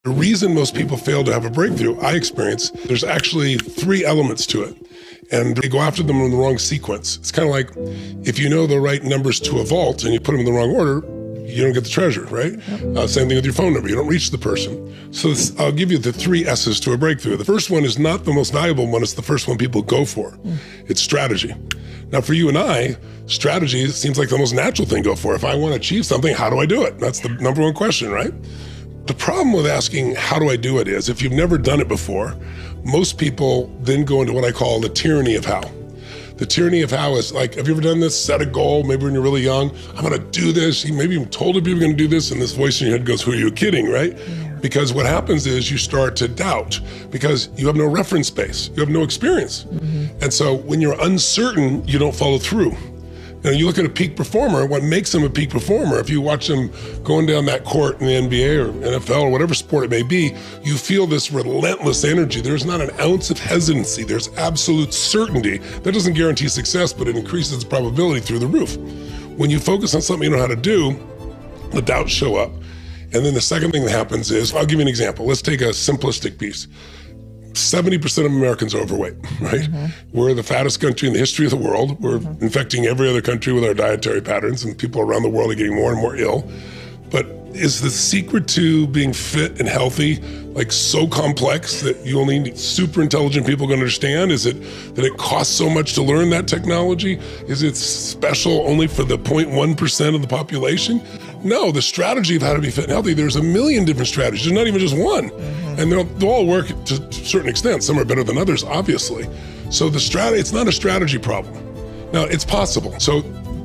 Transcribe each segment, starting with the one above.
The reason most people fail to have a breakthrough, I experience, there's actually 3 elements to it. And they go after them in the wrong sequence. It's kind of like if you know the right numbers to a vault and you put them in the wrong order, you don't get the treasure, right? Yep. Same thing with your phone number. You don't reach the person. So I'll give you the 3 S's to a breakthrough. The first one is not the most valuable one. It's the first one people go for. It's strategy. Now, for you and I, strategy seems like the most natural thing to go for. If I want to achieve something, how do I do it? That's the number 1 question, right? The problem with asking, how do I do it, is if you've never done it before, most people then go into what I call the tyranny of how. The tyranny of how is like, have you ever done this? Set a goal, maybe when you're really young, I'm gonna do this. Maybe you told people you're gonna do this, and this voice in your head goes, who are you kidding, right? Yeah. Because what happens is you start to doubt because you have no reference base, you have no experience. And so when you're uncertain, you don't follow through. You know, you look at a peak performer, what makes them a peak performer, if you watch them going down that court in the NBA or NFL or whatever sport it may be, you feel this relentless energy. There's not an ounce of hesitancy. There's absolute certainty. That doesn't guarantee success, but it increases the probability through the roof. When you focus on something you know how to do, the doubts show up. And then the second thing that happens is, I'll give you an example. Let's take a simplistic piece. 70% of Americans are overweight, right? We're the fattest country in the history of the world. We're infecting every other country with our dietary patterns, and people around the world are getting more and more ill. But is the secret to being fit and healthy like so complex that you only need super intelligent people can understand? Is it that it costs so much to learn that technology? Is it special only for the 0.1% of the population? No, the strategy of how to be fit and healthy, there's a million different strategies. There's not even just one. And they'll all work to a certain extent. Some are better than others, obviously. So the strategy, it's not a strategy problem. Now, it's possible. So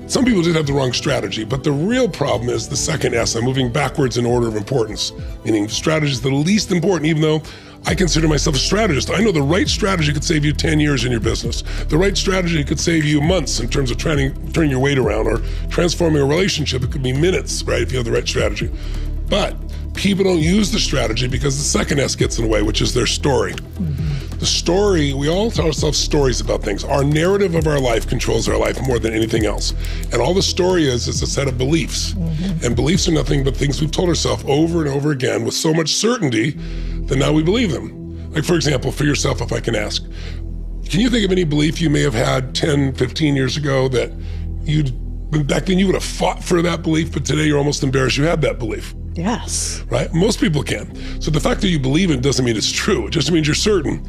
some people did have the wrong strategy, but the real problem is the second S. I'm moving backwards in order of importance, meaning strategy is the least important, even though I consider myself a strategist. I know the right strategy could save you 10 years in your business. The right strategy could save you months in terms of turning your weight around or transforming a relationship. It could be minutes, right, if you have the right strategy. But people don't use the strategy because the second S gets in the way, which is their story. The story, we all tell ourselves stories about things. Our narrative of our life controls our life more than anything else. And all the story is a set of beliefs. And beliefs are nothing but things we've told ourselves over and over again with so much certainty that now we believe them. Like, for example, for yourself, if I can ask, can you think of any belief you may have had 10, 15 years ago that back then you would have fought for that belief, but today you're almost embarrassed you had that belief? Yes. Right? Most people can. So the fact that you believe it doesn't mean it's true. It just means you're certain.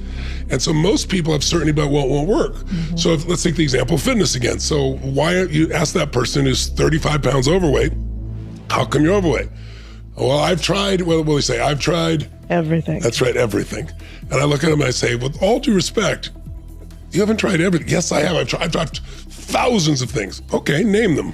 And so most people have certainty about what won't work. So let's take the example of fitness again. So why don't you ask that person who's 35 pounds overweight, how come you're overweight? Well, I've tried, what will they say? I've tried everything. That's right, everything. And I look at them and I say, with all due respect, you haven't tried everything. Yes, I have. I've tried thousands of things. Okay, name them.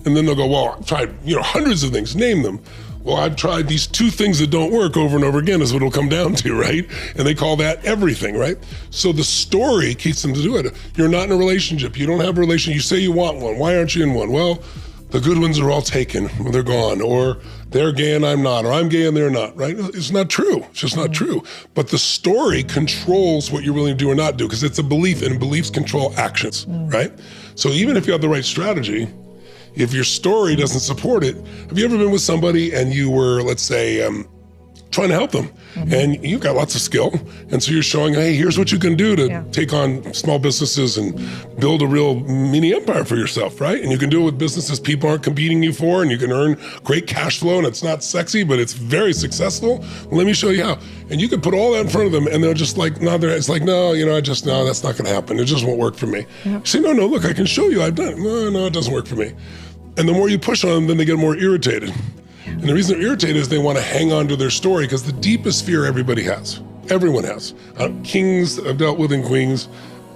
And then they'll go, well, I've tried hundreds of things. Name them. Well, I've tried these 2 things that don't work over and over again is what it'll come down to, right? And they call that everything, right? So the story keeps them to do it. You're not in a relationship. You don't have a relationship. You say you want one. Why aren't you in one? Well, the good ones are all taken. They're gone. Or they're gay and I'm not. Or I'm gay and they're not, right? It's not true. It's just not true. But the story controls what you're willing to do or not do because it's a belief, and beliefs control actions, right? So even if you have the right strategy, if your story doesn't support it, have you ever been with somebody and you were, let's say, trying to help them and you've got lots of skill, and so you're showing, hey, here's what you can do to take on small businesses and build a real mini empire for yourself, right? And you can do it with businesses people aren't competing you for, and you can earn great cash flow, and it's not sexy, but it's very successful. Well, let me show you how. And you can put all that in front of them, and they're just like, no, it's like, no, that's not gonna happen. It just won't work for me. You say, no, look, I can show you, I've done it. No, it doesn't work for me. And the more you push on them, then they get more irritated. And the reason they're irritated is they want to hang on to their story, because the deepest fear everybody has, everyone has. Kings I've dealt with, and queens,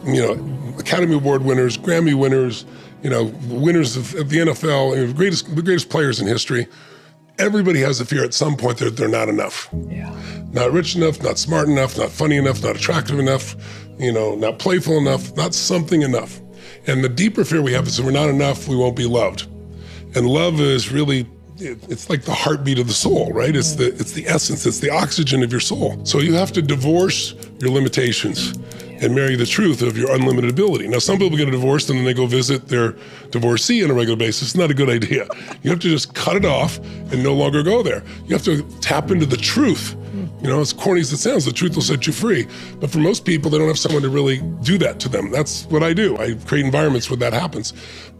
Academy Award winners, Grammy winners, winners of the NFL, the greatest players in history. Everybody has a fear at some point that they're not enough. Not rich enough, not smart enough, not funny enough, not attractive enough, not playful enough, not something enough. And the deeper fear we have is that we're not enough, we won't be loved. And love is really, it's like the heartbeat of the soul, right? It's the essence, it's the oxygen of your soul. So you have to divorce your limitations and marry the truth of your unlimited ability. Now, some people get a divorce and then they go visit their divorcee on a regular basis. It's not a good idea. You have to just cut it off and no longer go there. You have to tap into the truth. You know, as corny as it sounds, the truth will set you free. But for most people, they don't have someone to really do that to them. That's what I do. I create environments where that happens.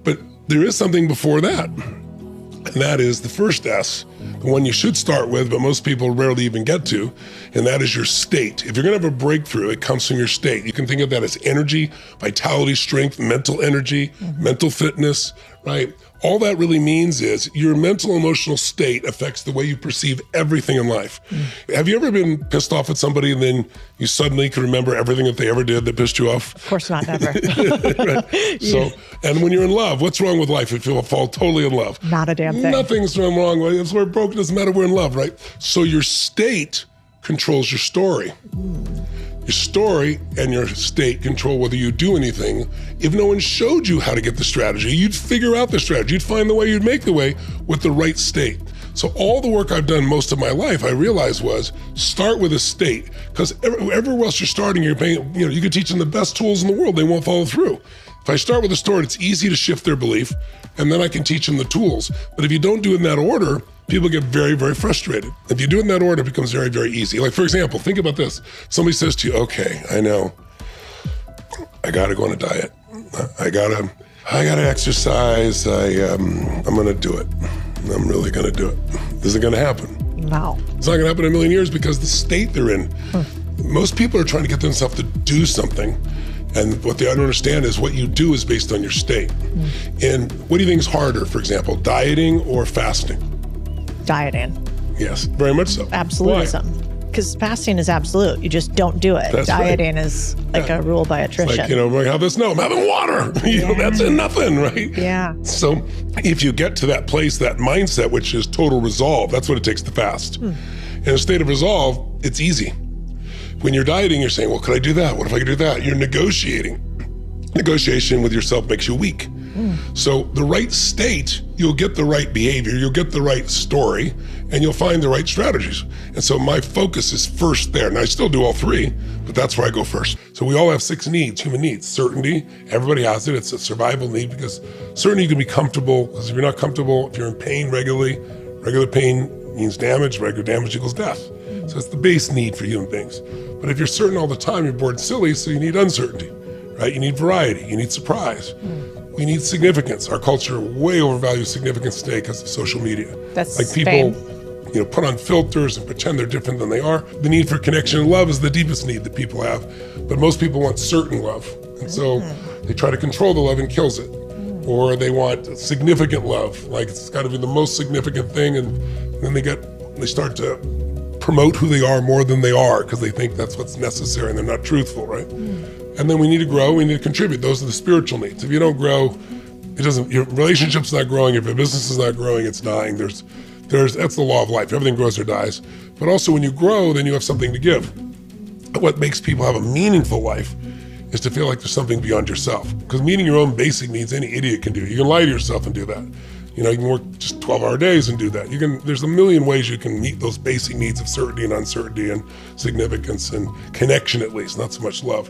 But there is something before that. And that is the first S, the one you should start with, but most people rarely even get to, and that is your state. If you're gonna have a breakthrough, it comes from your state. You can think of that as energy, vitality, strength, mental energy, mental fitness, right? All that really means is your mental, emotional state affects the way you perceive everything in life. Have you ever been pissed off at somebody and then you suddenly can remember everything that they ever did that pissed you off? Of course not, never. Right. So, and when you're in love, what's wrong with life if you fall totally in love? Not a damn thing. Nothing's wrong with it. If we're broke, it doesn't matter, we're in love, right? So your state controls your story. Your story and your state control whether you do anything. If no one showed you how to get the strategy, you'd figure out the strategy. You'd find the way, you'd make the way with the right state. So all the work I've done most of my life, I realized was start with a state. Because everywhere else you're starting, you're paying, you could teach them the best tools in the world, they won't follow through. If I start with a story, it's easy to shift their belief, and then I can teach them the tools. But if you don't do it in that order, people get very, very frustrated. If you do it in that order, it becomes very, very easy. Like, for example, think about this. Somebody says to you, okay, I know, I gotta go on a diet. I gotta exercise. I'm gonna do it. I'm really gonna do it. Is it gonna happen? No. It's not gonna happen in a million years because the state they're in. Most people are trying to get themselves to do something. And what they don't understand is what you do is based on your state. And what do you think is harder, for example, dieting or fasting? Dieting. Yes, very much so. Absolutism. Because fasting is absolute. You just don't do it. That's Dieting right. is like a rule by attrition. Like, I have this, no, I'm having water. That's nothing, right? Yeah. So if you get to that place, that mindset, which is total resolve, that's what it takes to fast. In a state of resolve, it's easy. When you're dieting, you're saying, well, could I do that? What if I could do that? You're negotiating. Negotiation with yourself makes you weak. So the right state, you'll get the right behavior, you'll get the right story, and you'll find the right strategies. And so my focus is first there. Now I still do all three, but that's where I go first. So we all have 6 needs, human needs. Certainty, everybody has it. It's a survival need because certainty you can be comfortable, because if you're not comfortable, if you're in pain regularly, regular pain means damage, regular damage equals death. So it's the base need for human beings. But if you're certain all the time, you're bored silly, so you need uncertainty, right? You need variety, you need surprise. We need significance. Our culture way overvalues significance today because of social media. That's like people, put on filters and pretend they're different than they are. The need for connection and love is the deepest need that people have. But most people want certain love. And so they try to control the love and kills it. Or they want significant love, like it's got to be the most significant thing, and then they start to promote who they are more than they are because they think that's what's necessary and they're not truthful, right? And then we need to grow, we need to contribute. Those are the spiritual needs. If you don't grow, your relationship's not growing. If your business is not growing, it's dying. That's the law of life. Everything grows or dies. But also when you grow, then you have something to give. What makes people have a meaningful life is to feel like there's something beyond yourself. Because meeting your own basic needs, any idiot can do. You can lie to yourself and do that. You can work just 12-hour days and do that. There's a million ways you can meet those basic needs of certainty and uncertainty and significance and connection, at least, not so much love.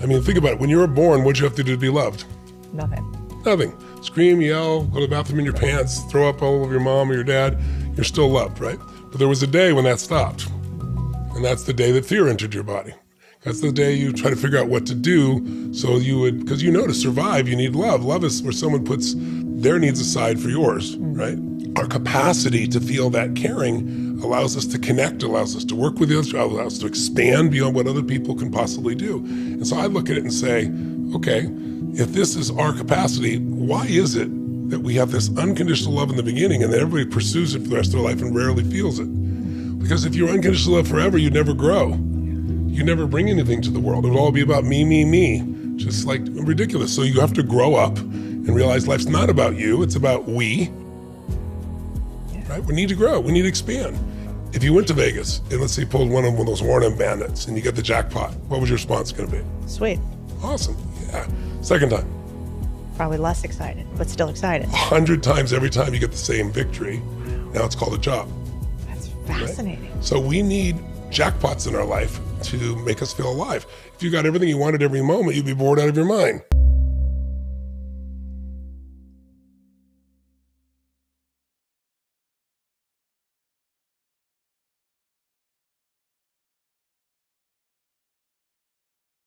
I mean, think about it. When you were born, what'd you have to do to be loved? Nothing. Scream, yell, go to the bathroom in your pants, throw up all over your mom or your dad. You're still loved, right? But there was a day when that stopped. And that's the day that fear entered your body. That's the day you try to figure out what to do so you would, because to survive, you need love. Love is where someone puts their needs aside for yours, right? Our capacity to feel that caring allows us to connect, allows us to work with others, allows us to expand beyond what other people can possibly do. And so I look at it and say, okay, if this is our capacity, why is it that we have this unconditional love in the beginning and then everybody pursues it for the rest of their life and rarely feels it? Because if you're unconditional love forever, you'd never grow. You never bring anything to the world. It would all be about me, me, me. Just like ridiculous. So you have to grow up and realize life's not about you, it's about we. Right? We need to grow, we need to expand. If you went to Vegas and let's say you pulled one of those Warren bandits and you get the jackpot, what was your response gonna be? Sweet. Awesome, yeah. Second time. Probably less excited, but still excited. 100 times every time you get the same victory. Now it's called a job. That's fascinating. Right? So we need jackpots in our life to make us feel alive. If you got everything you wanted every moment, you'd be bored out of your mind.